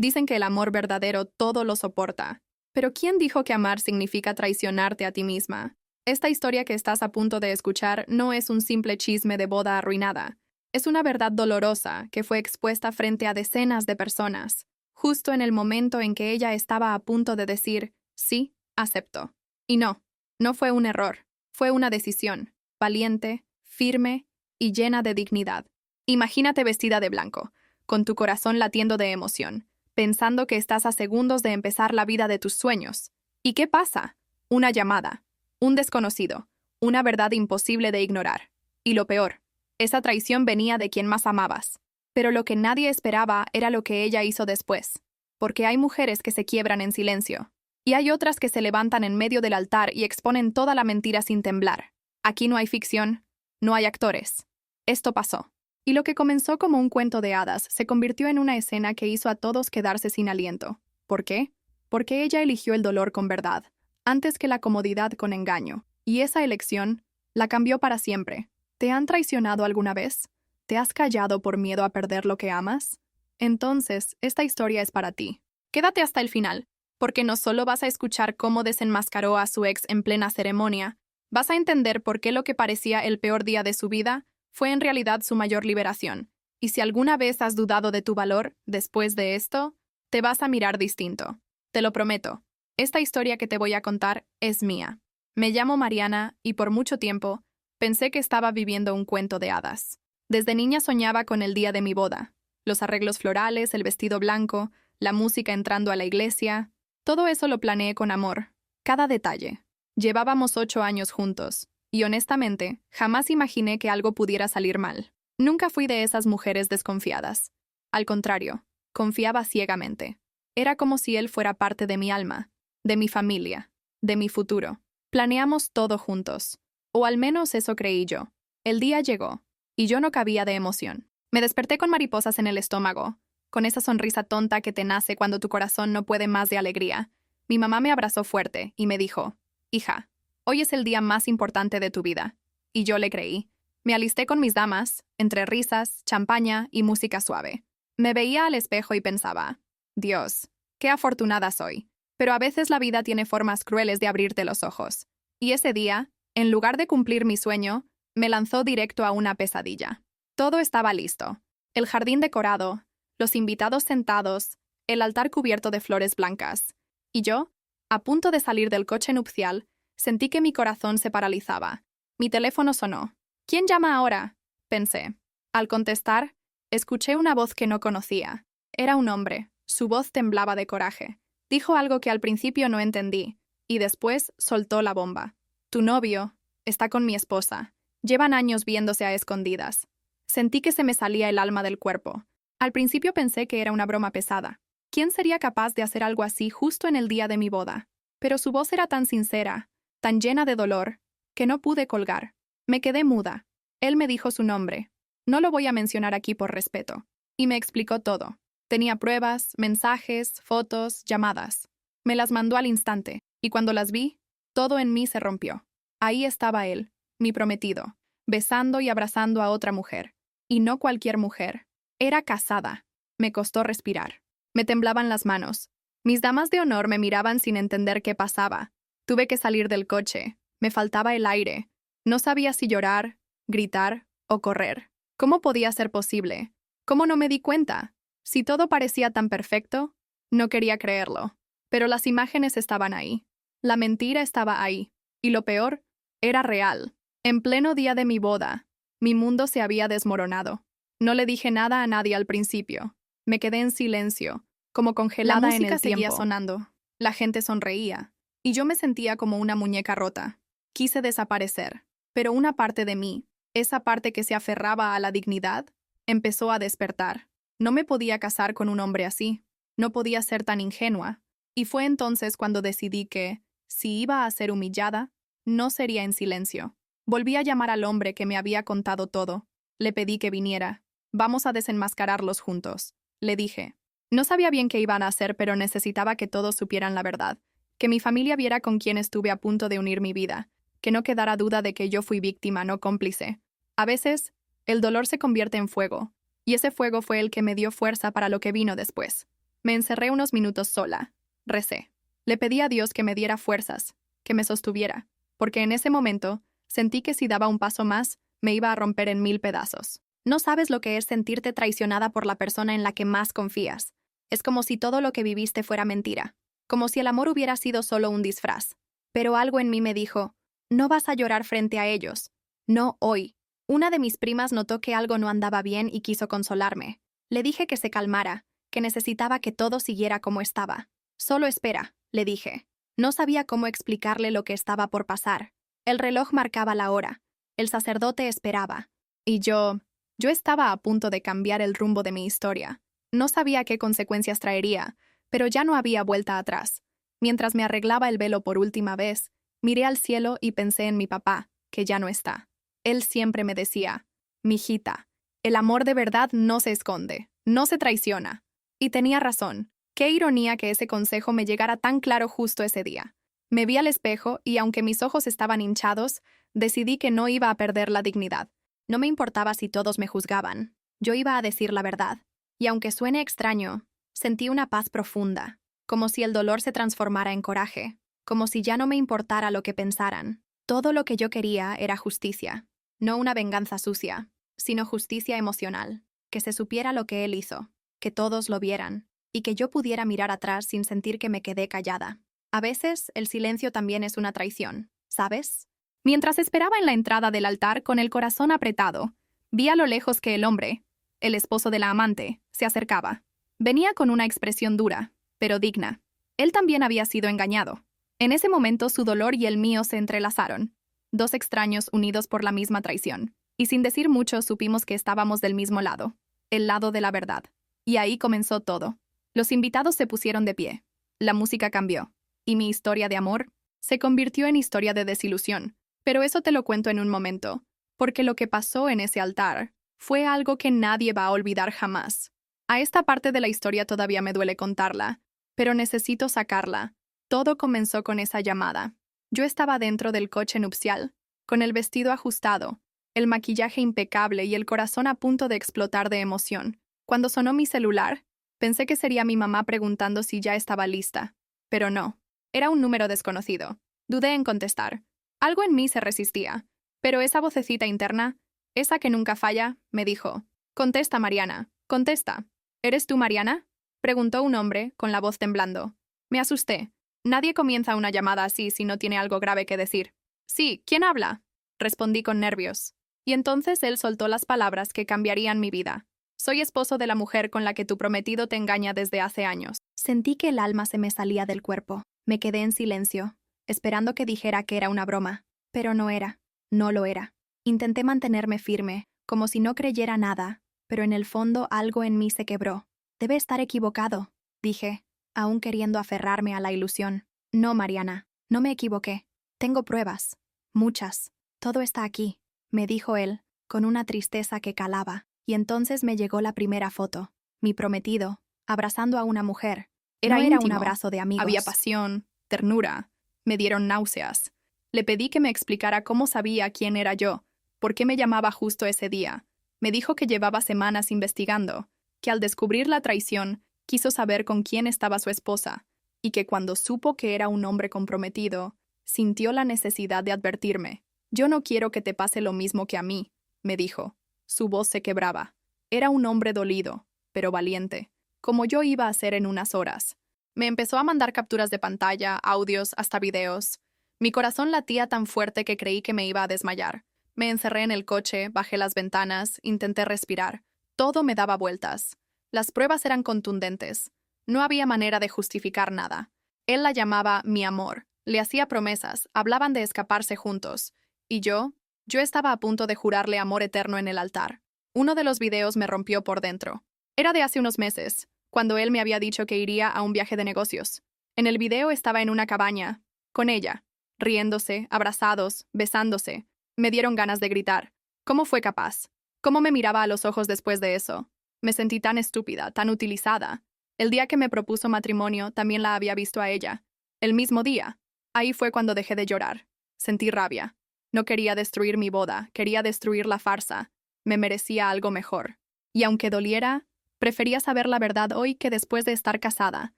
Dicen que el amor verdadero todo lo soporta. Pero ¿quién dijo que amar significa traicionarte a ti misma? Esta historia que estás a punto de escuchar no es un simple chisme de boda arruinada. Es una verdad dolorosa que fue expuesta frente a decenas de personas, justo en el momento en que ella estaba a punto de decir, sí, acepto. Y no, no fue un error, fue una decisión, valiente, firme y llena de dignidad. Imagínate vestida de blanco, con tu corazón latiendo de emoción, pensando que estás a segundos de empezar la vida de tus sueños. ¿Y qué pasa? Una llamada, un desconocido, una verdad imposible de ignorar. Y lo peor, esa traición venía de quien más amabas. Pero lo que nadie esperaba era lo que ella hizo después. Porque hay mujeres que se quiebran en silencio. Y hay otras que se levantan en medio del altar y exponen toda la mentira sin temblar. Aquí no hay ficción, no hay actores. Esto pasó. Y lo que comenzó como un cuento de hadas se convirtió en una escena que hizo a todos quedarse sin aliento. ¿Por qué? Porque ella eligió el dolor con verdad, antes que la comodidad con engaño. Y esa elección la cambió para siempre. ¿Te han traicionado alguna vez? ¿Te has callado por miedo a perder lo que amas? Entonces, esta historia es para ti. Quédate hasta el final, porque no solo vas a escuchar cómo desenmascaró a su ex en plena ceremonia, vas a entender por qué lo que parecía el peor día de su vida fue en realidad su mayor liberación. Y si alguna vez has dudado de tu valor, después de esto, te vas a mirar distinto. Te lo prometo. Esta historia que te voy a contar es mía. Me llamo Mariana y por mucho tiempo pensé que estaba viviendo un cuento de hadas. Desde niña soñaba con el día de mi boda. Los arreglos florales, el vestido blanco, la música entrando a la iglesia. Todo eso lo planeé con amor. Cada detalle. Llevábamos 8 años juntos. Y honestamente, jamás imaginé que algo pudiera salir mal. Nunca fui de esas mujeres desconfiadas. Al contrario, confiaba ciegamente. Era como si él fuera parte de mi alma, de mi familia, de mi futuro. Planeamos todo juntos. O al menos eso creí yo. El día llegó, y yo no cabía de emoción. Me desperté con mariposas en el estómago, con esa sonrisa tonta que te nace cuando tu corazón no puede más de alegría. Mi mamá me abrazó fuerte y me dijo, «Hija, hoy es el día más importante de tu vida». Y yo le creí. Me alisté con mis damas, entre risas, champaña y música suave. Me veía al espejo y pensaba, «Dios, qué afortunada soy». Pero a veces la vida tiene formas crueles de abrirte los ojos. Y ese día, en lugar de cumplir mi sueño, me lanzó directo a una pesadilla. Todo estaba listo. El jardín decorado, los invitados sentados, el altar cubierto de flores blancas. Y yo, a punto de salir del coche nupcial, sentí que mi corazón se paralizaba. Mi teléfono sonó. «¿Quién llama ahora?», pensé. Al contestar, escuché una voz que no conocía. Era un hombre. Su voz temblaba de coraje. Dijo algo que al principio no entendí, y después soltó la bomba. «Tu novio está con mi esposa. Llevan años viéndose a escondidas». Sentí que se me salía el alma del cuerpo. Al principio pensé que era una broma pesada. ¿Quién sería capaz de hacer algo así justo en el día de mi boda? Pero su voz era tan sincera, tan llena de dolor, que no pude colgar. Me quedé muda. Él me dijo su nombre. No lo voy a mencionar aquí por respeto. Y me explicó todo. Tenía pruebas, mensajes, fotos, llamadas. Me las mandó al instante, y cuando las vi, todo en mí se rompió. Ahí estaba él, mi prometido, besando y abrazando a otra mujer. Y no cualquier mujer. Era casada. Me costó respirar. Me temblaban las manos. Mis damas de honor me miraban sin entender qué pasaba. Tuve que salir del coche. Me faltaba el aire. No sabía si llorar, gritar o correr. ¿Cómo podía ser posible? ¿Cómo no me di cuenta? Si todo parecía tan perfecto, no quería creerlo. Pero las imágenes estaban ahí. La mentira estaba ahí. Y lo peor, era real. En pleno día de mi boda, mi mundo se había desmoronado. No le dije nada a nadie al principio. Me quedé en silencio, como congelada en el tiempo. La música seguía sonando. La gente sonreía. Y yo me sentía como una muñeca rota. Quise desaparecer. Pero una parte de mí, esa parte que se aferraba a la dignidad, empezó a despertar. No me podía casar con un hombre así. No podía ser tan ingenua. Y fue entonces cuando decidí que, si iba a ser humillada, no sería en silencio. Volví a llamar al hombre que me había contado todo. Le pedí que viniera. «Vamos a desenmascararlos juntos», le dije. No sabía bien qué iban a hacer, pero necesitaba que todos supieran la verdad. Que mi familia viera con quién estuve a punto de unir mi vida. Que no quedara duda de que yo fui víctima, no cómplice. A veces, el dolor se convierte en fuego. Y ese fuego fue el que me dio fuerza para lo que vino después. Me encerré unos minutos sola. Recé. Le pedí a Dios que me diera fuerzas, que me sostuviera, porque en ese momento sentí que si daba un paso más, me iba a romper en 1000 pedazos. No sabes lo que es sentirte traicionada por la persona en la que más confías. Es como si todo lo que viviste fuera mentira, como si el amor hubiera sido solo un disfraz. Pero algo en mí me dijo, no vas a llorar frente a ellos. No hoy. Una de mis primas notó que algo no andaba bien y quiso consolarme. Le dije que se calmara, que necesitaba que todo siguiera como estaba. Solo espera, le dije. No sabía cómo explicarle lo que estaba por pasar. El reloj marcaba la hora. El sacerdote esperaba. Y yo estaba a punto de cambiar el rumbo de mi historia. No sabía qué consecuencias traería, pero ya no había vuelta atrás. Mientras me arreglaba el velo por última vez, miré al cielo y pensé en mi papá, que ya no está. Él siempre me decía, mijita, el amor de verdad no se esconde, no se traiciona. Y tenía razón. Qué ironía que ese consejo me llegara tan claro justo ese día. Me vi al espejo y aunque mis ojos estaban hinchados, decidí que no iba a perder la dignidad. No me importaba si todos me juzgaban. Yo iba a decir la verdad. Y aunque suene extraño, sentí una paz profunda, como si el dolor se transformara en coraje, como si ya no me importara lo que pensaran. Todo lo que yo quería era justicia, no una venganza sucia, sino justicia emocional, que se supiera lo que él hizo, que todos lo vieran, y que yo pudiera mirar atrás sin sentir que me quedé callada. A veces, el silencio también es una traición, ¿sabes? Mientras esperaba en la entrada del altar con el corazón apretado, vi a lo lejos que el hombre, el esposo de la amante, se acercaba. Venía con una expresión dura, pero digna. Él también había sido engañado. En ese momento su dolor y el mío se entrelazaron, dos extraños unidos por la misma traición, y sin decir mucho supimos que estábamos del mismo lado, el lado de la verdad. Y ahí comenzó todo. Los invitados se pusieron de pie, la música cambió, y mi historia de amor se convirtió en historia de desilusión. Pero eso te lo cuento en un momento, porque lo que pasó en ese altar fue algo que nadie va a olvidar jamás. A esta parte de la historia todavía me duele contarla, pero necesito sacarla. Todo comenzó con esa llamada. Yo estaba dentro del coche nupcial, con el vestido ajustado, el maquillaje impecable y el corazón a punto de explotar de emoción. Cuando sonó mi celular, pensé que sería mi mamá preguntando si ya estaba lista. Pero no, era un número desconocido. Dudé en contestar. Algo en mí se resistía, pero esa vocecita interna, esa que nunca falla, me dijo, «Contesta, Mariana, contesta». «¿Eres tú, Mariana?», preguntó un hombre, con la voz temblando. Me asusté. Nadie comienza una llamada así si no tiene algo grave que decir. «Sí, ¿quién habla?», respondí con nervios. Y entonces él soltó las palabras que cambiarían mi vida. «Soy esposo de la mujer con la que tu prometido te engaña desde hace años». Sentí que el alma se me salía del cuerpo. Me quedé en silencio, esperando que dijera que era una broma. Pero no era. No lo era. Intenté mantenerme firme, como si no creyera nada, pero en el fondo algo en mí se quebró. «Debe estar equivocado», dije, aún queriendo aferrarme a la ilusión. «No, Mariana, no me equivoqué. Tengo pruebas. Muchas. Todo está aquí», me dijo él, con una tristeza que calaba, y entonces me llegó la primera foto. Mi prometido, abrazando a una mujer. Era No era un íntimo. abrazo de amigos. Había pasión, ternura. Me dieron náuseas. Le pedí que me explicara cómo sabía quién era yo, por qué me llamaba justo ese día. Me dijo que llevaba semanas investigando, que al descubrir la traición, quiso saber con quién estaba su esposa, y que cuando supo que era un hombre comprometido, sintió la necesidad de advertirme. «Yo no quiero que te pase lo mismo que a mí», me dijo. Su voz se quebraba. Era un hombre dolido, pero valiente, como yo iba a ser en unas horas. Me empezó a mandar capturas de pantalla, audios, hasta videos. Mi corazón latía tan fuerte que creí que me iba a desmayar. Me encerré en el coche, bajé las ventanas, intenté respirar. Todo me daba vueltas. Las pruebas eran contundentes. No había manera de justificar nada. Él la llamaba mi amor, le hacía promesas, hablaban de escaparse juntos. Y yo estaba a punto de jurarle amor eterno en el altar. Uno de los videos me rompió por dentro. Era de hace unos meses, cuando él me había dicho que iría a un viaje de negocios. En el video estaba en una cabaña, con ella, riéndose, abrazados, besándose. Me dieron ganas de gritar. ¿Cómo fue capaz? ¿Cómo me miraba a los ojos después de eso? Me sentí tan estúpida, tan utilizada. El día que me propuso matrimonio también la había visto a ella. El mismo día. Ahí fue cuando dejé de llorar. Sentí rabia. No quería destruir mi boda, quería destruir la farsa. Me merecía algo mejor. Y aunque doliera, Prefería saber la verdad hoy que después de estar casada,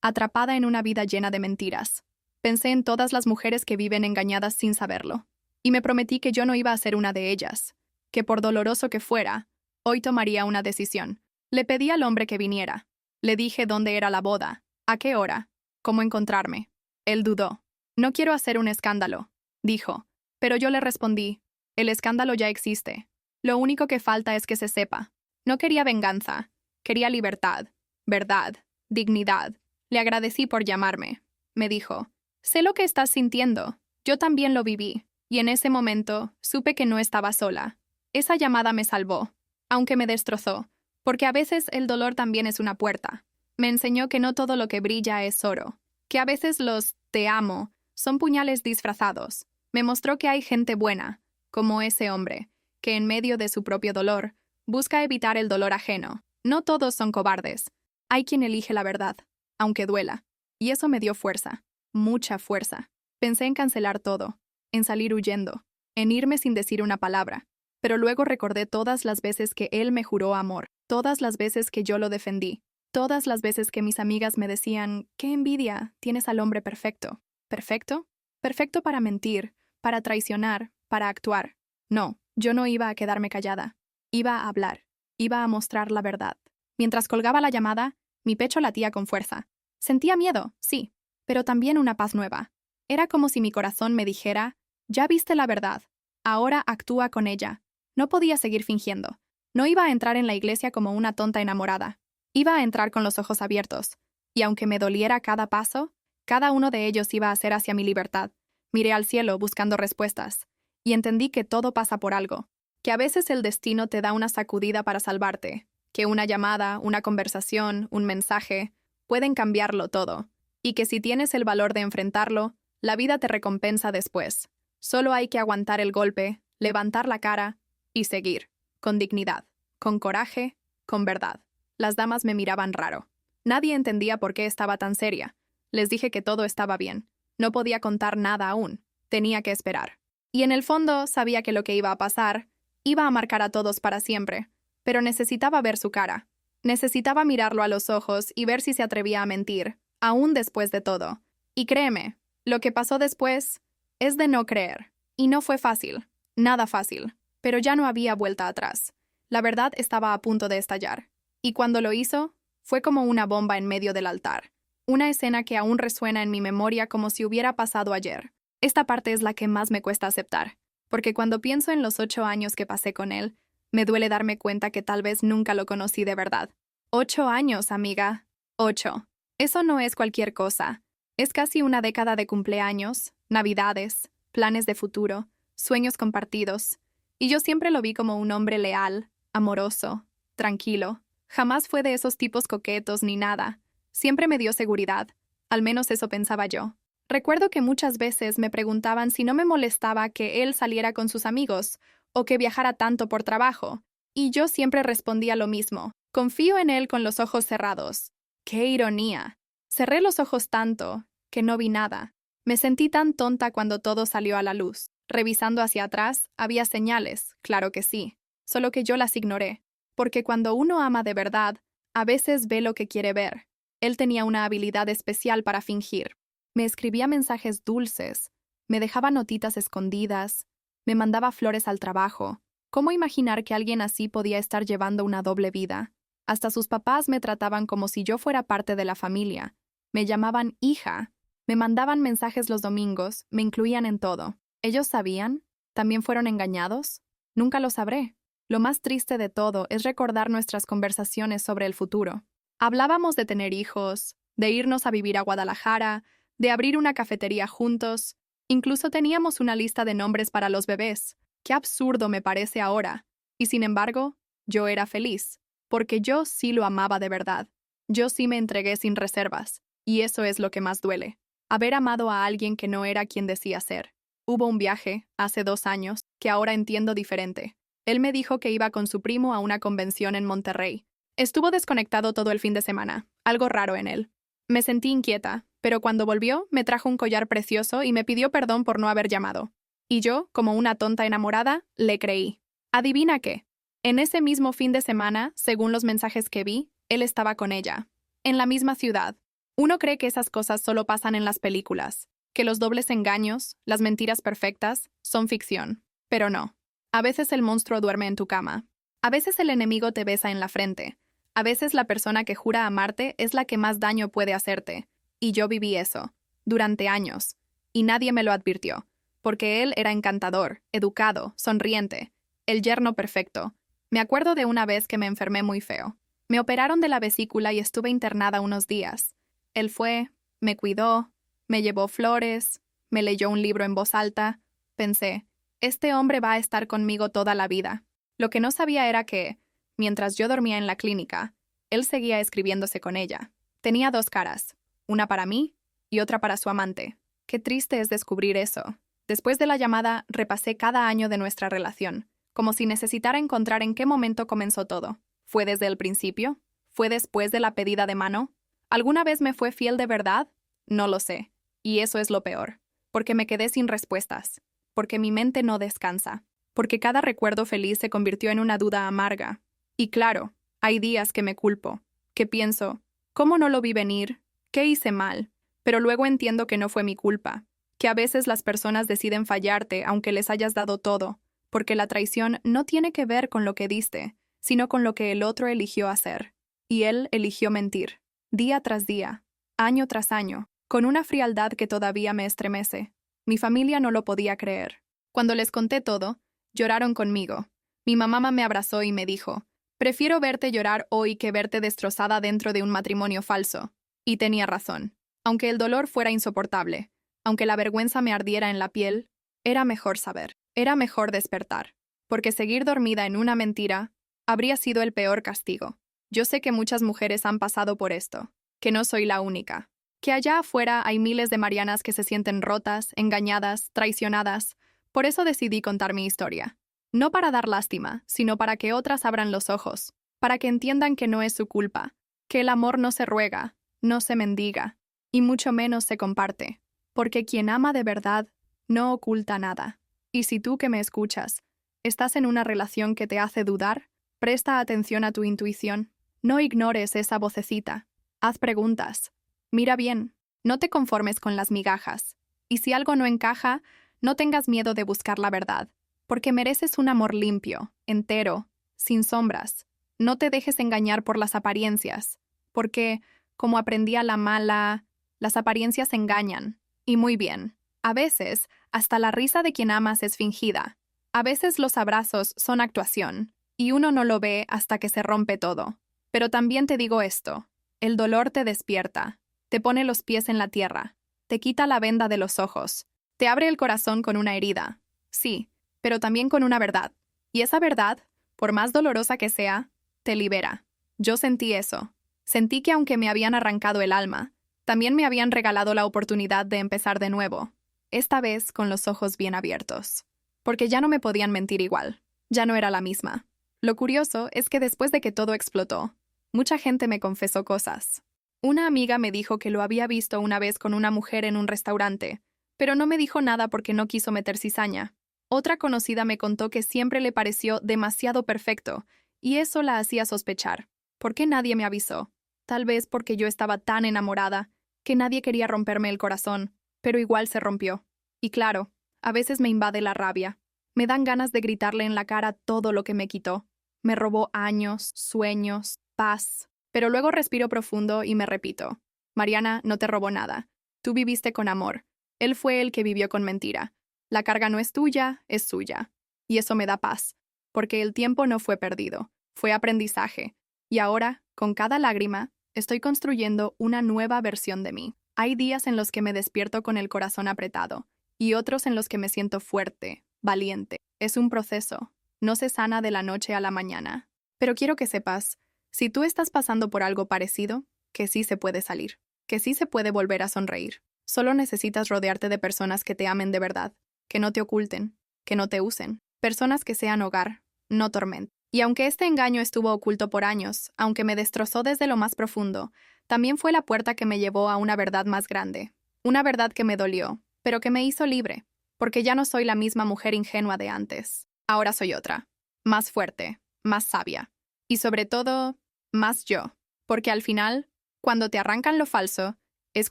atrapada en una vida llena de mentiras. Pensé en todas las mujeres que viven engañadas sin saberlo. Y me prometí que yo no iba a ser una de ellas, que por doloroso que fuera, hoy tomaría una decisión. Le pedí al hombre que viniera. Le dije dónde era la boda, a qué hora, cómo encontrarme. Él dudó. No quiero hacer un escándalo, dijo. Pero yo le respondí, el escándalo ya existe. Lo único que falta es que se sepa. No quería venganza, quería libertad, verdad, dignidad. Le agradecí por llamarme. Me dijo, sé lo que estás sintiendo. Yo también lo viví. Y en ese momento supe que no estaba sola. Esa llamada me salvó, aunque me destrozó, porque a veces el dolor también es una puerta. Me enseñó que no todo lo que brilla es oro, que a veces los «te amo» son puñales disfrazados. Me mostró que hay gente buena, como ese hombre, que en medio de su propio dolor, busca evitar el dolor ajeno. No todos son cobardes. Hay quien elige la verdad, aunque duela. Y eso me dio fuerza, mucha fuerza. Pensé en cancelar todo, en salir huyendo, en irme sin decir una palabra. Pero luego recordé todas las veces que él me juró amor, todas las veces que yo lo defendí, todas las veces que mis amigas me decían, «¡Qué envidia! Tienes al hombre perfecto». ¿Perfecto? Perfecto para mentir, para traicionar, para actuar. No, yo no iba a quedarme callada. Iba a hablar, iba a mostrar la verdad. Mientras colgaba la llamada, mi pecho latía con fuerza. Sentía miedo, sí, pero también una paz nueva. Era como si mi corazón me dijera, «Ya viste la verdad, ahora actúa con ella». No podía seguir fingiendo. No iba a entrar en la iglesia como una tonta enamorada. Iba a entrar con los ojos abiertos. Y aunque me doliera cada paso, cada uno de ellos iba a ser hacia mi libertad. Miré al cielo buscando respuestas. Y entendí que todo pasa por algo. Que a veces el destino te da una sacudida para salvarte. Que una llamada, una conversación, un mensaje, pueden cambiarlo todo. Y que si tienes el valor de enfrentarlo, la vida te recompensa después. Solo hay que aguantar el golpe, levantar la cara y seguir, con dignidad, con coraje, con verdad. Las damas me miraban raro. Nadie entendía por qué estaba tan seria. Les dije que todo estaba bien. No podía contar nada aún. Tenía que esperar. Y en el fondo sabía que lo que iba a pasar iba a marcar a todos para siempre. Pero necesitaba ver su cara. Necesitaba mirarlo a los ojos y ver si se atrevía a mentir, aún después de todo. Y créeme, lo que pasó después es de no creer. Y no fue fácil. Nada fácil. Pero ya no había vuelta atrás. La verdad estaba a punto de estallar. Y cuando lo hizo, fue como una bomba en medio del altar. Una escena que aún resuena en mi memoria como si hubiera pasado ayer. Esta parte es la que más me cuesta aceptar, porque cuando pienso en los 8 años que pasé con él, me duele darme cuenta que tal vez nunca lo conocí de verdad. 8 años, amiga. 8. Eso no es cualquier cosa. Es casi una década de cumpleaños, navidades, planes de futuro, sueños compartidos. Y yo siempre lo vi como un hombre leal, amoroso, tranquilo. Jamás fue de esos tipos coquetos ni nada. Siempre me dio seguridad. Al menos eso pensaba yo. Recuerdo que muchas veces me preguntaban si no me molestaba que él saliera con sus amigos o que viajara tanto por trabajo. Y yo siempre respondía lo mismo. Confío en él con los ojos cerrados. ¡Qué ironía! Cerré los ojos tanto que no vi nada. Me sentí tan tonta cuando todo salió a la luz. Revisando hacia atrás, había señales, claro que sí, solo que yo las ignoré, porque cuando uno ama de verdad, a veces ve lo que quiere ver. Él tenía una habilidad especial para fingir. Me escribía mensajes dulces, me dejaba notitas escondidas, me mandaba flores al trabajo. ¿Cómo imaginar que alguien así podía estar llevando una doble vida? Hasta sus papás me trataban como si yo fuera parte de la familia. Me llamaban hija, me mandaban mensajes los domingos, me incluían en todo. ¿Ellos sabían? ¿También fueron engañados? Nunca lo sabré. Lo más triste de todo es recordar nuestras conversaciones sobre el futuro. Hablábamos de tener hijos, de irnos a vivir a Guadalajara, de abrir una cafetería juntos. Incluso teníamos una lista de nombres para los bebés. Qué absurdo me parece ahora. Y sin embargo, yo era feliz, porque yo sí lo amaba de verdad. Yo sí me entregué sin reservas. Y eso es lo que más duele. Haber amado a alguien que no era quien decía ser. Hubo un viaje, hace 2 años, que ahora entiendo diferente. Él me dijo que iba con su primo a una convención en Monterrey. Estuvo desconectado todo el fin de semana, algo raro en él. Me sentí inquieta, pero cuando volvió, me trajo un collar precioso y me pidió perdón por no haber llamado. Y yo, como una tonta enamorada, le creí. ¿Adivina qué? En ese mismo fin de semana, según los mensajes que vi, Él estaba con ella, en la misma ciudad. Uno cree que esas cosas solo pasan en las películas, que los dobles engaños, las mentiras perfectas, son ficción. Pero no. A veces el monstruo duerme en tu cama. A veces el enemigo te besa en la frente. A veces la persona que jura amarte es la que más daño puede hacerte. Y yo viví eso, durante años. Y nadie me lo advirtió, porque él era encantador, educado, sonriente, el yerno perfecto. Me acuerdo de una vez que me enfermé muy feo. Me operaron de la vesícula y estuve internada unos días. Él fue, me cuidó, me llevó flores, me leyó un libro en voz alta. Pensé, este hombre va a estar conmigo toda la vida. Lo que no sabía era que, mientras yo dormía en la clínica, él seguía escribiéndose con ella. Tenía dos caras, una para mí y otra para su amante. Qué triste es descubrir eso. Después de la llamada, repasé cada año de nuestra relación, como si necesitara encontrar en qué momento comenzó todo. ¿Fue desde el principio? ¿Fue después de la pedida de mano? ¿Alguna vez me fue fiel de verdad? No lo sé. Y eso es lo peor. Porque me quedé sin respuestas. Porque mi mente no descansa. Porque cada recuerdo feliz se convirtió en una duda amarga. Y claro, hay días que me culpo, que pienso, ¿cómo no lo vi venir? ¿Qué hice mal? Pero luego entiendo que no fue mi culpa, que a veces las personas deciden fallarte aunque les hayas dado todo, porque la traición no tiene que ver con lo que diste, sino con lo que el otro eligió hacer. Y él eligió mentir, día tras día, año tras año, con una frialdad que todavía me estremece. Mi familia no lo podía creer. Cuando les conté todo, lloraron conmigo. Mi mamá me abrazó y me dijo, prefiero verte llorar hoy que verte destrozada dentro de un matrimonio falso. Y tenía razón. Aunque el dolor fuera insoportable, aunque la vergüenza me ardiera en la piel, era mejor saber, era mejor despertar, porque seguir dormida en una mentira habría sido el peor castigo. Yo sé que muchas mujeres han pasado por esto, que no soy la única, que allá afuera hay miles de Marianas que se sienten rotas, engañadas, traicionadas. Por eso decidí contar mi historia. No para dar lástima, sino para que otras abran los ojos, para que entiendan que no es su culpa, que el amor no se ruega, no se mendiga, y mucho menos se comparte, porque quien ama de verdad no oculta nada. Y si tú que me escuchas, estás en una relación que te hace dudar, presta atención a tu intuición, no ignores esa vocecita, haz preguntas, mira bien, no te conformes con las migajas, y si algo no encaja, no tengas miedo de buscar la verdad, porque mereces un amor limpio, entero, sin sombras. No te dejes engañar por las apariencias, porque, como aprendí a la mala, las apariencias engañan. Y muy bien. A veces, hasta la risa de quien amas es fingida. A veces los abrazos son actuación, y uno no lo ve hasta que se rompe todo. Pero también te digo esto, el dolor te despierta, te pone los pies en la tierra, te quita la venda de los ojos, te abre el corazón con una herida. Sí, pero también con una verdad. Y esa verdad, por más dolorosa que sea, te libera. Yo sentí eso. Sentí que aunque me habían arrancado el alma, también me habían regalado la oportunidad de empezar de nuevo, esta vez con los ojos bien abiertos. Porque ya no me podían mentir igual, ya no era la misma. Lo curioso es que después de que todo explotó, mucha gente me confesó cosas. Una amiga me dijo que lo había visto una vez con una mujer en un restaurante, pero no me dijo nada porque no quiso meter cizaña. Otra conocida me contó que siempre le pareció demasiado perfecto, y eso la hacía sospechar. ¿Por qué nadie me avisó? Tal vez porque yo estaba tan enamorada que nadie quería romperme el corazón, pero igual se rompió. Y claro, a veces me invade la rabia. Me dan ganas de gritarle en la cara todo lo que me quitó. Me robó años, sueños, paz. Pero luego respiro profundo y me repito, Mariana no te robó nada. Tú viviste con amor. Él fue el que vivió con mentira. La carga no es tuya, es suya. Y eso me da paz, porque el tiempo no fue perdido, fue aprendizaje. Y ahora, con cada lágrima, estoy construyendo una nueva versión de mí. Hay días en los que me despierto con el corazón apretado, y otros en los que me siento fuerte, valiente. Es un proceso, no se sana de la noche a la mañana. Pero quiero que sepas, si tú estás pasando por algo parecido, que sí se puede salir, que sí se puede volver a sonreír. Solo necesitas rodearte de personas que te amen de verdad, que no te oculten, que no te usen. Personas que sean hogar, no tormenta. Y aunque este engaño estuvo oculto por años, aunque me destrozó desde lo más profundo, también fue la puerta que me llevó a una verdad más grande. Una verdad que me dolió, pero que me hizo libre, porque ya no soy la misma mujer ingenua de antes. Ahora soy otra, más fuerte, más sabia. Y sobre todo, más yo. Porque al final, cuando te arrancan lo falso, es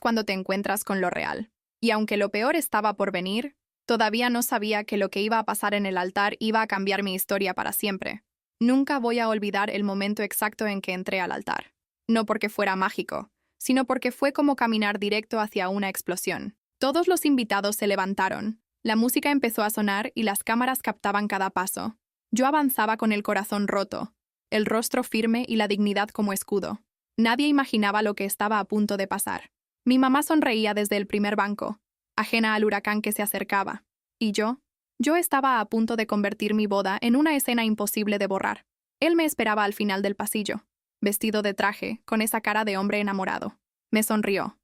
cuando te encuentras con lo real. Y aunque lo peor estaba por venir, todavía no sabía que lo que iba a pasar en el altar iba a cambiar mi historia para siempre. Nunca voy a olvidar el momento exacto en que entré al altar. No porque fuera mágico, sino porque fue como caminar directo hacia una explosión. Todos los invitados se levantaron, la música empezó a sonar y las cámaras captaban cada paso. Yo avanzaba con el corazón roto, el rostro firme y la dignidad como escudo. Nadie imaginaba lo que estaba a punto de pasar. Mi mamá sonreía desde el primer banco, ajena al huracán que se acercaba. ¿Y yo? Yo estaba a punto de convertir mi boda en una escena imposible de borrar. Él me esperaba al final del pasillo, vestido de traje, con esa cara de hombre enamorado. Me sonrió,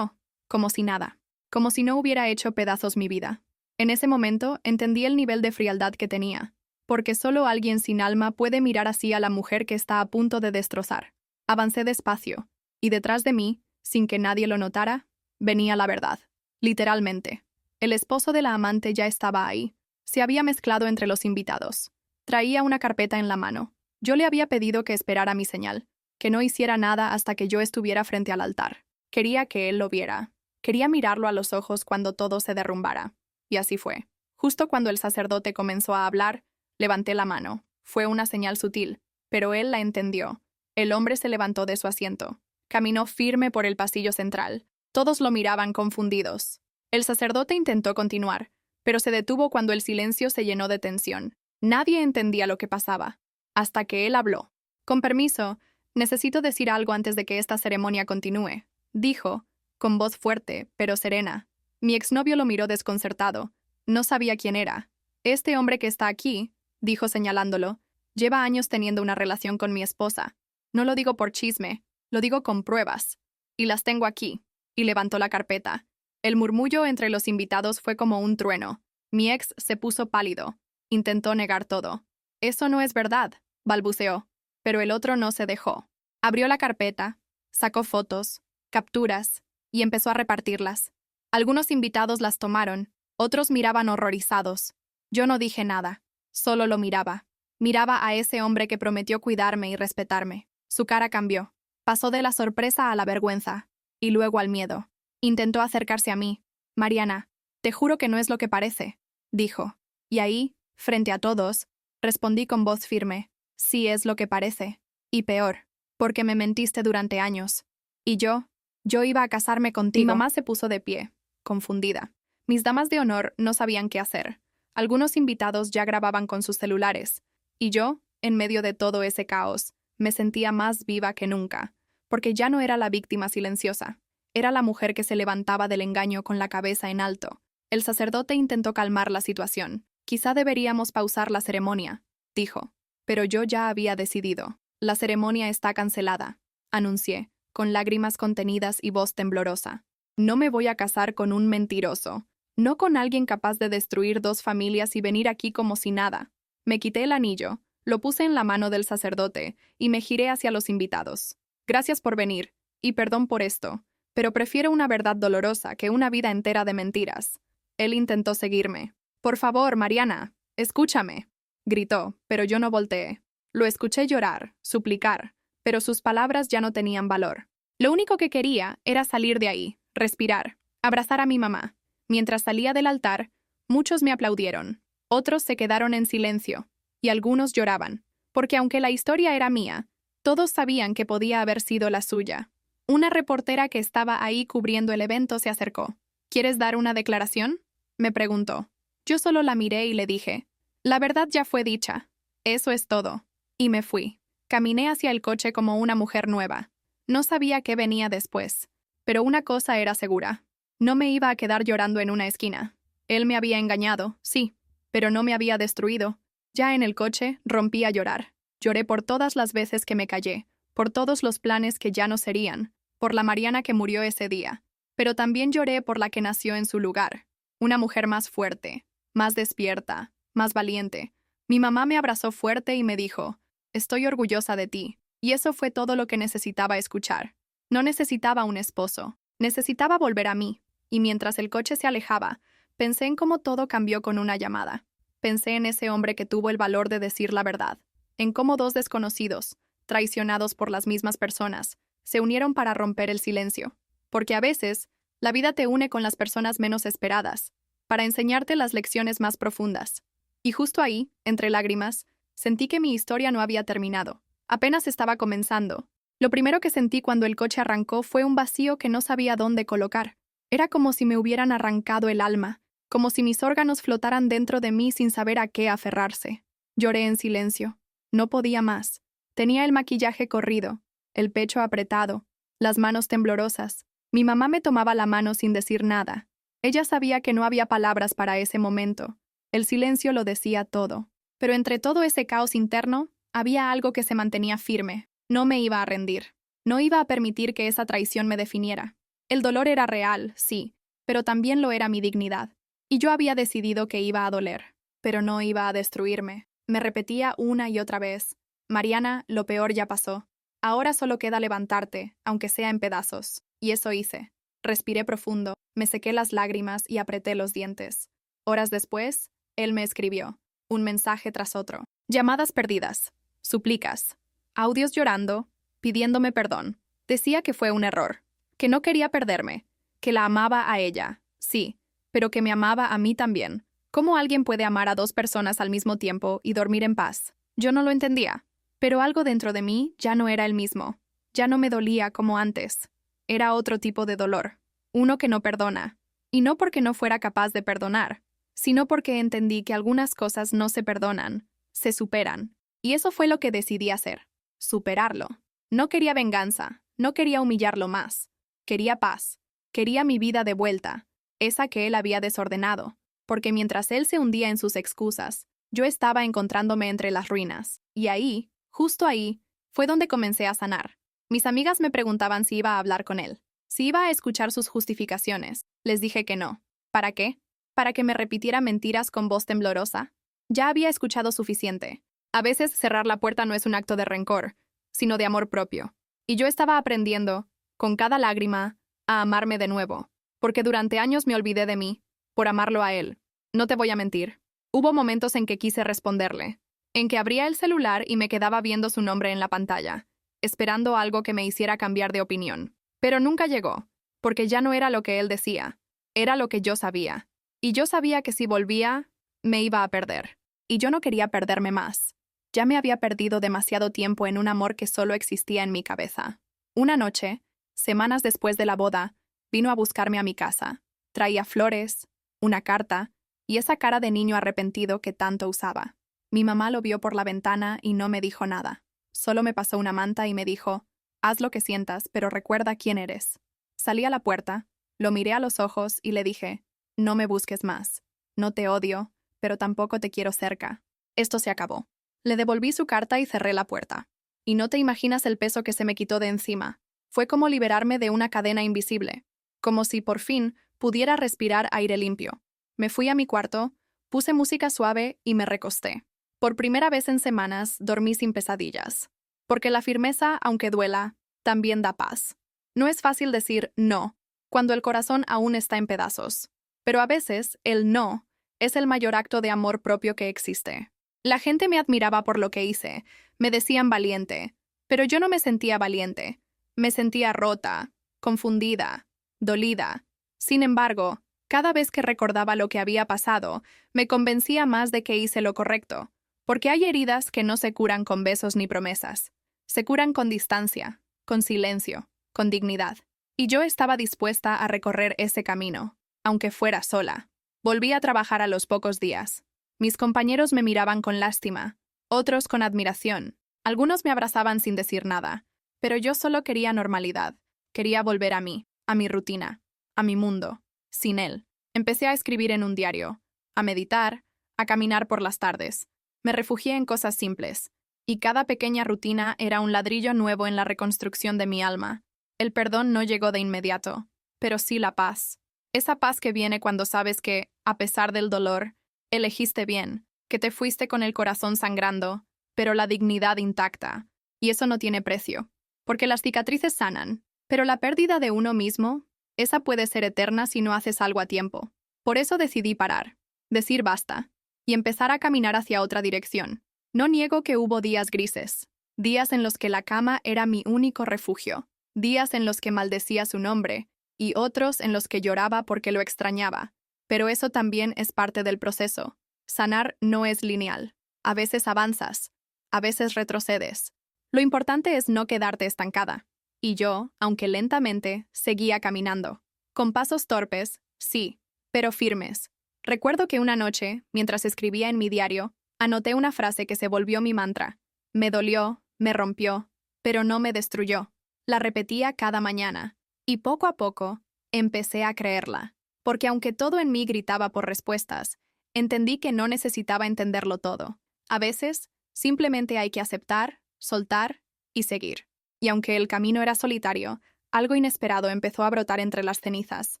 como si nada, como si no hubiera hecho pedazos mi vida. En ese momento entendí el nivel de frialdad que tenía, porque solo alguien sin alma puede mirar así a la mujer que está a punto de destrozar. Avancé despacio, y detrás de mí, sin que nadie lo notara, venía la verdad. Literalmente. El esposo de la amante ya estaba ahí. Se había mezclado entre los invitados. Traía una carpeta en la mano. Yo le había pedido que esperara mi señal, que no hiciera nada hasta que yo estuviera frente al altar. Quería que él lo viera. Quería mirarlo a los ojos cuando todo se derrumbara. Y así fue. Justo cuando el sacerdote comenzó a hablar, levanté la mano. Fue una señal sutil, pero él la entendió. El hombre se levantó de su asiento. Caminó firme por el pasillo central. Todos lo miraban confundidos. El sacerdote intentó continuar, pero se detuvo cuando el silencio se llenó de tensión. Nadie entendía lo que pasaba, hasta que él habló. «Con permiso, necesito decir algo antes de que esta ceremonia continúe», dijo, con voz fuerte, pero serena. Mi exnovio lo miró desconcertado. No sabía quién era. «Este hombre que está aquí», dijo señalándolo, «lleva años teniendo una relación con mi esposa. No lo digo por chisme, lo digo con pruebas. Y las tengo aquí». Y levantó la carpeta. El murmullo entre los invitados fue como un trueno. Mi ex se puso pálido. Intentó negar todo. «Eso no es verdad», balbuceó. Pero el otro no se dejó. Abrió la carpeta, sacó fotos, capturas, y empezó a repartirlas. Algunos invitados las tomaron, otros miraban horrorizados. Yo no dije nada, solo lo miraba. Miraba a ese hombre que prometió cuidarme y respetarme. Su cara cambió. Pasó de la sorpresa a la vergüenza, y luego al miedo. Intentó acercarse a mí. «Mariana, te juro que no es lo que parece», dijo. Y ahí, frente a todos, respondí con voz firme. «Sí es lo que parece. Y peor, porque me mentiste durante años. Y yo iba a casarme contigo». Mi mamá se puso de pie, confundida. Mis damas de honor no sabían qué hacer. Algunos invitados ya grababan con sus celulares. Y yo, en medio de todo ese caos, me sentía más viva que nunca, porque ya no era la víctima silenciosa. Era la mujer que se levantaba del engaño con la cabeza en alto. El sacerdote intentó calmar la situación. «Quizá deberíamos pausar la ceremonia», dijo. Pero yo ya había decidido. «La ceremonia está cancelada», anuncié, con lágrimas contenidas y voz temblorosa. «No me voy a casar con un mentiroso. No con alguien capaz de destruir 2 familias y venir aquí como si nada». Me quité el anillo, lo puse en la mano del sacerdote y me giré hacia los invitados. «Gracias por venir, y perdón por esto, pero prefiero una verdad dolorosa que una vida entera de mentiras». Él intentó seguirme. «Por favor, Mariana, escúchame», gritó, pero yo no volteé. Lo escuché llorar, suplicar, pero sus palabras ya no tenían valor. Lo único que quería era salir de ahí, respirar, abrazar a mi mamá. Mientras salía del altar, muchos me aplaudieron, otros se quedaron en silencio, y algunos lloraban, porque aunque la historia era mía, todos sabían que podía haber sido la suya. Una reportera que estaba ahí cubriendo el evento se acercó. «¿Quieres dar una declaración?», me preguntó. Yo solo la miré y le dije, «La verdad ya fue dicha. Eso es todo». Y me fui. Caminé hacia el coche como una mujer nueva. No sabía qué venía después, pero una cosa era segura. No me iba a quedar llorando en una esquina. Él me había engañado, sí, pero no me había destruido. Ya en el coche, rompí a llorar. Lloré por todas las veces que me callé, por todos los planes que ya no serían, por la Mariana que murió ese día. Pero también lloré por la que nació en su lugar. Una mujer más fuerte, más despierta, más valiente. Mi mamá me abrazó fuerte y me dijo, «Estoy orgullosa de ti». Y eso fue todo lo que necesitaba escuchar. No necesitaba un esposo, necesitaba volver a mí. Y mientras el coche se alejaba, pensé en cómo todo cambió con una llamada. Pensé en ese hombre que tuvo el valor de decir la verdad. En cómo 2 desconocidos, traicionados por las mismas personas, se unieron para romper el silencio. Porque a veces, la vida te une con las personas menos esperadas, para enseñarte las lecciones más profundas. Y justo ahí, entre lágrimas, sentí que mi historia no había terminado. Apenas estaba comenzando. Lo primero que sentí cuando el coche arrancó fue un vacío que no sabía dónde colocar. Era como si me hubieran arrancado el alma, como si mis órganos flotaran dentro de mí sin saber a qué aferrarse. Lloré en silencio. No podía más. Tenía el maquillaje corrido, el pecho apretado, las manos temblorosas. Mi mamá me tomaba la mano sin decir nada. Ella sabía que no había palabras para ese momento. El silencio lo decía todo. Pero entre todo ese caos interno, había algo que se mantenía firme. No me iba a rendir. No iba a permitir que esa traición me definiera. El dolor era real, sí, pero también lo era mi dignidad. Y yo había decidido que iba a doler, pero no iba a destruirme. Me repetía una y otra vez: Mariana, lo peor ya pasó. Ahora solo queda levantarte, aunque sea en pedazos. Y eso hice. Respiré profundo, me sequé las lágrimas y apreté los dientes. Horas después, él me escribió, un mensaje tras otro. Llamadas perdidas, súplicas, audios llorando, pidiéndome perdón. Decía que fue un error, que no quería perderme, que la amaba a ella, sí, pero que me amaba a mí también. ¿Cómo alguien puede amar a dos personas al mismo tiempo y dormir en paz? Yo no lo entendía, pero algo dentro de mí ya no era el mismo. Ya no me dolía como antes. Era otro tipo de dolor, uno que no perdona. Y no porque no fuera capaz de perdonar, sino porque entendí que algunas cosas no se perdonan, se superan. Y eso fue lo que decidí hacer, superarlo. No quería venganza, no quería humillarlo más. Quería paz, quería mi vida de vuelta, esa que él había desordenado. Porque mientras él se hundía en sus excusas, yo estaba encontrándome entre las ruinas. Y ahí, justo ahí, fue donde comencé a sanar. Mis amigas me preguntaban si iba a hablar con él, si iba a escuchar sus justificaciones. Les dije que no. ¿Para qué? ¿Para que me repitiera mentiras con voz temblorosa? Ya había escuchado suficiente. A veces cerrar la puerta no es un acto de rencor, sino de amor propio. Y yo estaba aprendiendo, con cada lágrima, a amarme de nuevo. Porque durante años me olvidé de mí, por amarlo a él. No te voy a mentir. Hubo momentos en que quise responderle, en que abría el celular y me quedaba viendo su nombre en la pantalla, esperando algo que me hiciera cambiar de opinión. Pero nunca llegó, porque ya no era lo que él decía, era lo que yo sabía. Y yo sabía que si volvía, me iba a perder. Y yo no quería perderme más. Ya me había perdido demasiado tiempo en un amor que solo existía en mi cabeza. Una noche, semanas después de la boda, vino a buscarme a mi casa. Traía flores, una carta y esa cara de niño arrepentido que tanto usaba. Mi mamá lo vio por la ventana y no me dijo nada. Solo me pasó una manta y me dijo: haz lo que sientas, pero recuerda quién eres. Salí a la puerta, lo miré a los ojos y le dije: no me busques más. No te odio, pero tampoco te quiero cerca. Esto se acabó. Le devolví su carta y cerré la puerta. Y no te imaginas el peso que se me quitó de encima. Fue como liberarme de una cadena invisible. Como si, por fin, pudiera respirar aire limpio. Me fui a mi cuarto, puse música suave y me recosté. Por primera vez en semanas, dormí sin pesadillas. Porque la firmeza, aunque duela, también da paz. No es fácil decir no, cuando el corazón aún está en pedazos. Pero a veces, el no es el mayor acto de amor propio que existe. La gente me admiraba por lo que hice, me decían valiente, pero yo no me sentía valiente. Me sentía rota, confundida, dolida. Sin embargo, cada vez que recordaba lo que había pasado, me convencía más de que hice lo correcto, porque hay heridas que no se curan con besos ni promesas. Se curan con distancia, con silencio, con dignidad. Y yo estaba dispuesta a recorrer ese camino, aunque fuera sola. Volví a trabajar a los pocos días. Mis compañeros me miraban con lástima, otros con admiración. Algunos me abrazaban sin decir nada, pero yo solo quería normalidad. Quería volver a mí, a mi rutina, a mi mundo, sin él. Empecé a escribir en un diario, a meditar, a caminar por las tardes. Me refugié en cosas simples, y cada pequeña rutina era un ladrillo nuevo en la reconstrucción de mi alma. El perdón no llegó de inmediato, pero sí la paz. Esa paz que viene cuando sabes que, a pesar del dolor, elegiste bien, que te fuiste con el corazón sangrando, pero la dignidad intacta. Y eso no tiene precio, porque las cicatrices sanan, pero la pérdida de uno mismo, esa puede ser eterna si no haces algo a tiempo. Por eso decidí parar, decir basta, y empezar a caminar hacia otra dirección. No niego que hubo días grises, días en los que la cama era mi único refugio, días en los que maldecía su nombre y otros en los que lloraba porque lo extrañaba. Pero eso también es parte del proceso. Sanar no es lineal. A veces avanzas, a veces retrocedes. Lo importante es no quedarte estancada. Y yo, aunque lentamente, seguía caminando. Con pasos torpes, sí, pero firmes. Recuerdo que una noche, mientras escribía en mi diario, anoté una frase que se volvió mi mantra. Me dolió, me rompió, pero no me destruyó. La repetía cada mañana, y poco a poco, empecé a creerla. Porque aunque todo en mí gritaba por respuestas, entendí que no necesitaba entenderlo todo. A veces, simplemente hay que aceptar, soltar y seguir. Y aunque el camino era solitario, algo inesperado empezó a brotar entre las cenizas.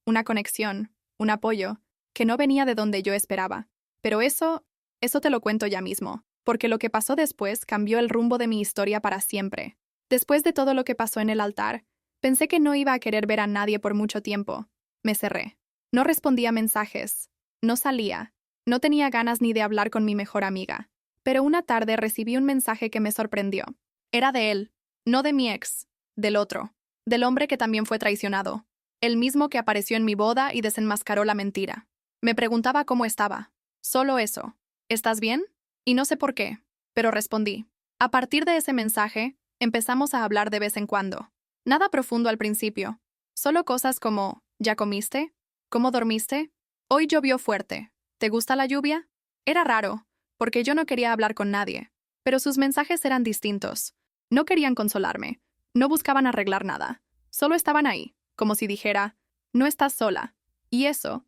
Una conexión, un apoyo, que no venía de donde yo esperaba. Pero eso te lo cuento ya mismo, porque lo que pasó después cambió el rumbo de mi historia para siempre. Después de todo lo que pasó en el altar, pensé que no iba a querer ver a nadie por mucho tiempo. Me cerré. No respondía mensajes, no salía, no tenía ganas ni de hablar con mi mejor amiga. Pero una tarde recibí un mensaje que me sorprendió. Era de él, no de mi ex, del otro, del hombre que también fue traicionado, el mismo que apareció en mi boda y desenmascaró la mentira. Me preguntaba cómo estaba. Solo eso. ¿Estás bien? Y no sé por qué, pero respondí. A partir de ese mensaje, empezamos a hablar de vez en cuando. Nada profundo al principio, solo cosas como, ¿ya comiste? ¿Cómo dormiste? Hoy llovió fuerte. ¿Te gusta la lluvia? Era raro, porque yo no quería hablar con nadie, pero sus mensajes eran distintos. No querían consolarme, no buscaban arreglar nada, solo estaban ahí, como si dijera, no estás sola. Y eso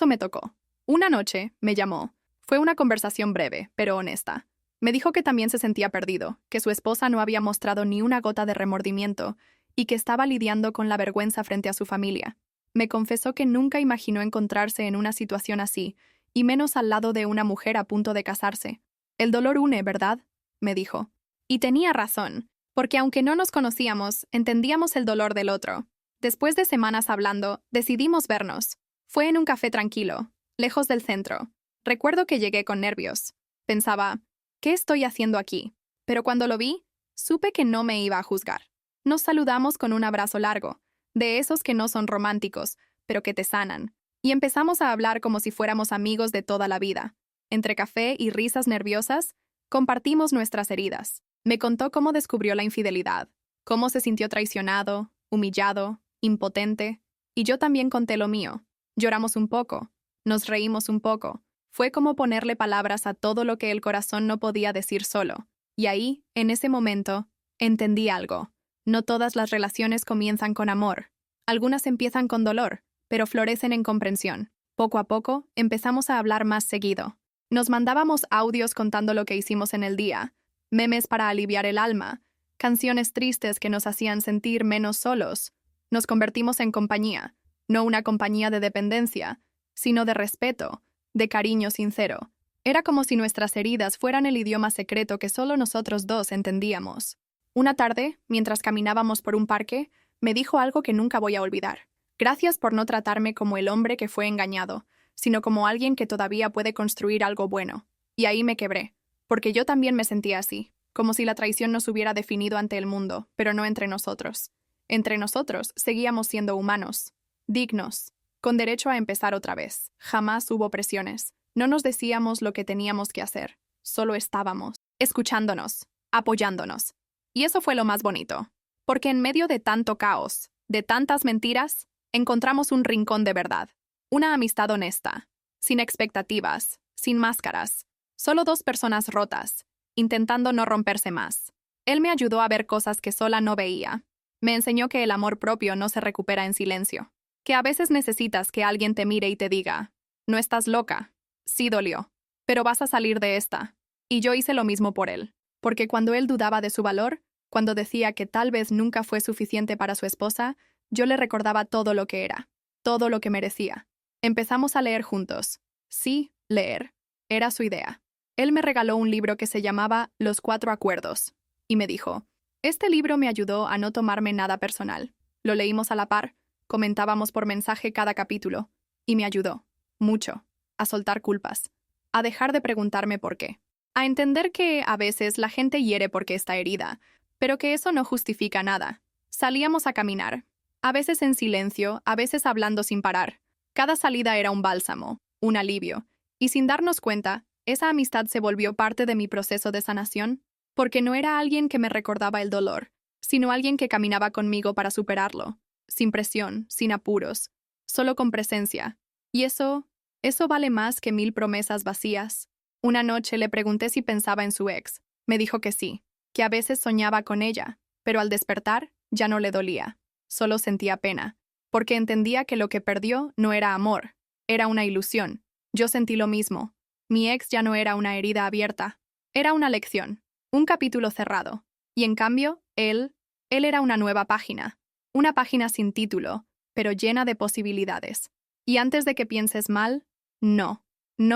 me tocó. Una noche, me llamó. Fue una conversación breve, pero honesta. Me dijo que también se sentía perdido, que su esposa no había mostrado ni una gota de remordimiento y que estaba lidiando con la vergüenza frente a su familia. Me confesó que nunca imaginó encontrarse en una situación así, y menos al lado de una mujer a punto de casarse. El dolor une, ¿verdad? Me dijo. Y tenía razón, porque aunque no nos conocíamos, entendíamos el dolor del otro. Después de semanas hablando, decidimos vernos. Fue en un café tranquilo, lejos del centro. Recuerdo que llegué con nervios. Pensaba, ¿qué estoy haciendo aquí? Pero cuando lo vi, supe que no me iba a juzgar. Nos saludamos con un abrazo largo, de esos que no son románticos, pero que te sanan. Y empezamos a hablar como si fuéramos amigos de toda la vida. Entre café y risas nerviosas, compartimos nuestras heridas. Me contó cómo descubrió la infidelidad, cómo se sintió traicionado, humillado, impotente, y yo también conté lo mío. Lloramos un poco, nos reímos un poco. Fue como ponerle palabras a todo lo que el corazón no podía decir solo. Y ahí, en ese momento, entendí algo. No todas las relaciones comienzan con amor. Algunas empiezan con dolor, pero florecen en comprensión. Poco a poco, empezamos a hablar más seguido. Nos mandábamos audios contando lo que hicimos en el día, memes para aliviar el alma, canciones tristes que nos hacían sentir menos solos. Nos convertimos en compañía, no una compañía de dependencia, sino de respeto, de cariño sincero. Era como si nuestras heridas fueran el idioma secreto que solo nosotros dos entendíamos. Una tarde, mientras caminábamos por un parque, me dijo algo que nunca voy a olvidar. Gracias por no tratarme como el hombre que fue engañado, sino como alguien que todavía puede construir algo bueno. Y ahí me quebré, porque yo también me sentía así, como si la traición nos hubiera definido ante el mundo, pero no entre nosotros. Entre nosotros seguíamos siendo humanos, dignos, con derecho a empezar otra vez. Jamás hubo presiones. No nos decíamos lo que teníamos que hacer. Solo estábamos, escuchándonos, apoyándonos. Y eso fue lo más bonito. Porque en medio de tanto caos, de tantas mentiras, encontramos un rincón de verdad. Una amistad honesta, sin expectativas, sin máscaras. Solo dos personas rotas, intentando no romperse más. Él me ayudó a ver cosas que sola no veía. Me enseñó que el amor propio no se recupera en silencio. Que a veces necesitas que alguien te mire y te diga, no estás loca, sí dolió, pero vas a salir de esta. Y yo hice lo mismo por él, porque cuando él dudaba de su valor, cuando decía que tal vez nunca fue suficiente para su esposa, yo le recordaba todo lo que era, todo lo que merecía. Empezamos a leer juntos. Sí, leer. Era su idea. Él me regaló un libro que se llamaba Los 4 Acuerdos, y me dijo, este libro me ayudó a no tomarme nada personal. Lo leímos a la par, comentábamos por mensaje cada capítulo, y me ayudó, mucho, a soltar culpas, a dejar de preguntarme por qué. A entender que a veces la gente hiere porque está herida, pero que eso no justifica nada. Salíamos a caminar, a veces en silencio, a veces hablando sin parar. Cada salida era un bálsamo, un alivio, y sin darnos cuenta, esa amistad se volvió parte de mi proceso de sanación, porque no era alguien que me recordaba el dolor, sino alguien que caminaba conmigo para superarlo, sin presión, sin apuros, solo con presencia. Y eso vale más que 1000 promesas vacías. Una noche le pregunté si pensaba en su ex. Me dijo que sí, que a veces soñaba con ella, pero al despertar ya no le dolía, solo sentía pena, porque entendía que lo que perdió no era amor, era una ilusión. Yo sentí lo mismo. Mi ex ya no era una herida abierta, era una lección, un capítulo cerrado. Y en cambio, él era una nueva página, una página sin título, pero llena de posibilidades. Y antes de que pienses mal, no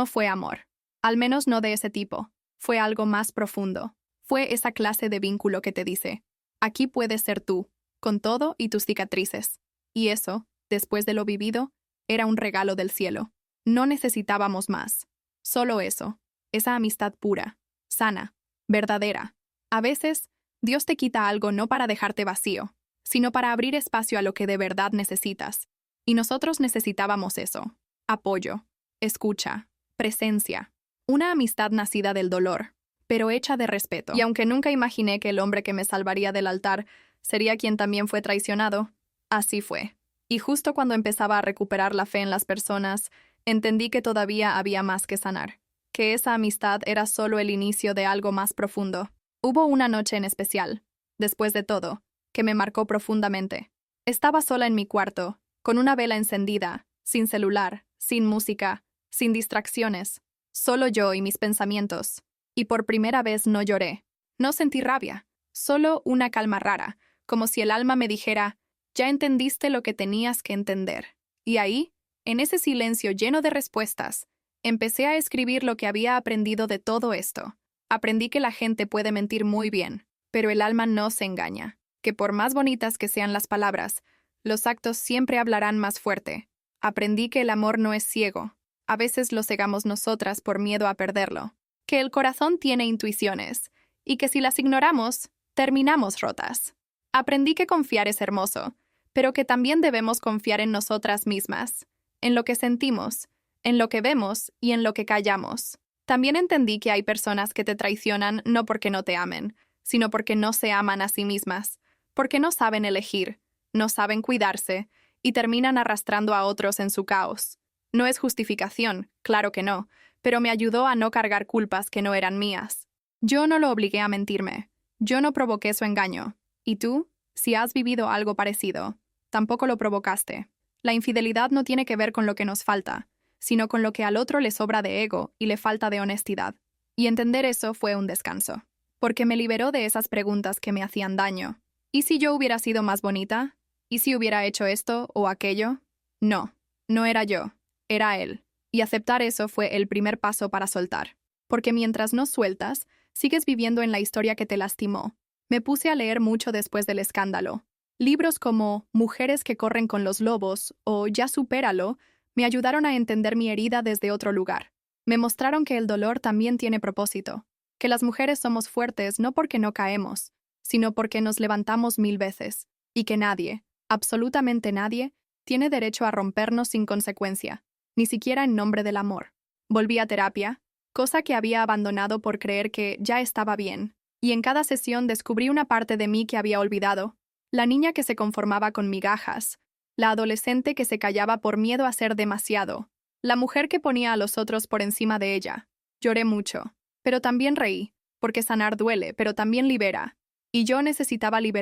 fue amor. Al menos no de ese tipo. Fue algo más profundo. Fue esa clase de vínculo que te dice, aquí puedes ser tú, con todo y tus cicatrices. Y eso, después de lo vivido, era un regalo del cielo. No necesitábamos más. Solo eso, esa amistad pura, sana, verdadera. A veces, Dios te quita algo no para dejarte vacío, sino para abrir espacio a lo que de verdad necesitas. Y nosotros necesitábamos eso. Apoyo, escucha, presencia. Una amistad nacida del dolor, pero hecha de respeto. Y aunque nunca imaginé que el hombre que me salvaría del altar sería quien también fue traicionado, así fue. Y justo cuando empezaba a recuperar la fe en las personas, entendí que todavía había más que sanar, que esa amistad era solo el inicio de algo más profundo. Hubo una noche en especial, después de todo, que me marcó profundamente. Estaba sola en mi cuarto, con una vela encendida, sin celular, sin música, sin distracciones, solo yo y mis pensamientos. Y por primera vez no lloré. No sentí rabia, solo una calma rara, como si el alma me dijera, ya entendiste lo que tenías que entender. Y ahí, en ese silencio lleno de respuestas, empecé a escribir lo que había aprendido de todo esto. Aprendí que la gente puede mentir muy bien, pero el alma no se engaña, que por más bonitas que sean las palabras, los actos siempre hablarán más fuerte. Aprendí que el amor no es ciego, a veces lo cegamos nosotras por miedo a perderlo, que el corazón tiene intuiciones, y que si las ignoramos, terminamos rotas. Aprendí que confiar es hermoso, pero que también debemos confiar en nosotras mismas, en lo que sentimos, en lo que vemos y en lo que callamos. También entendí que hay personas que te traicionan no porque no te amen, sino porque no se aman a sí mismas, porque no saben elegir, no saben cuidarse y terminan arrastrando a otros en su caos. No es justificación, claro que no, pero me ayudó a no cargar culpas que no eran mías. Yo no lo obligué a mentirme, yo no provoqué su engaño. ¿Y tú? Si has vivido algo parecido, tampoco lo provocaste. La infidelidad no tiene que ver con lo que nos falta, sino con lo que al otro le sobra de ego y le falta de honestidad. Y entender eso fue un descanso, porque me liberó de esas preguntas que me hacían daño. ¿Y si yo hubiera sido más bonita? ¿Y si hubiera hecho esto o aquello? No era yo, era él. Y aceptar eso fue el primer paso para soltar. Porque mientras no sueltas, sigues viviendo en la historia que te lastimó. Me puse a leer mucho después del escándalo. Libros como Mujeres que corren con los lobos o Ya supéralo me ayudaron a entender mi herida desde otro lugar. Me mostraron que el dolor también tiene propósito, que las mujeres somos fuertes no porque no caemos, sino porque nos levantamos 1000 veces, y que nadie, absolutamente nadie, tiene derecho a rompernos sin consecuencia, ni siquiera en nombre del amor. Volví a terapia, cosa que había abandonado por creer que ya estaba bien, y en cada sesión descubrí una parte de mí que había olvidado, la niña que se conformaba con migajas, la adolescente que se callaba por miedo a ser demasiado, la mujer que ponía a los otros por encima de ella. Lloré mucho, pero también reí, porque sanar duele, pero también libera, y yo necesitaba liberar